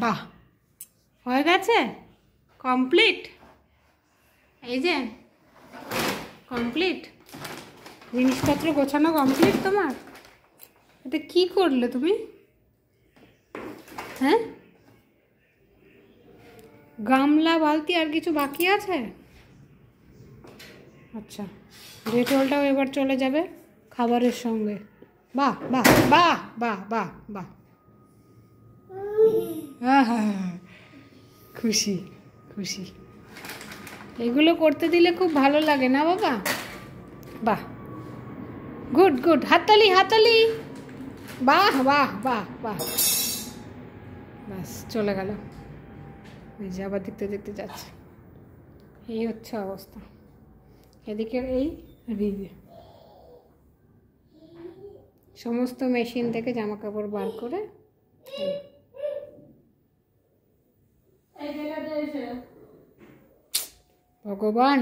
বাহ, হয়ে গেছে, কমপ্লিট। এই যে কমপ্লিট, জিনিসপত্র গোছানো কমপ্লিট তোমার। এটা কি করলে তুমি? হ্যাঁ, গামলা বালতি আর কিছু বাকি আছে? আচ্ছা, ডেটলটাও এবার চলে যাবে খাবারের সঙ্গে। বাহ বাহ বাহ বাহ বাহ বাহ, হ্যাঁ হ্যাঁ, খুশি খুশি। এগুলো করতে দিলে খুব ভালো লাগে না বাবা? বাহ, গুড গুড, হাততালি হাততালি, বাহ বাহ বাহ বাহ। ব্যাস চলে গেল, এই যে আবার দেখতে দেখতে যাচ্ছে। এই হচ্ছে অবস্থা। এদিকে এই সমস্ত মেশিন থেকে জামা কাপড় বার করে ভগবান।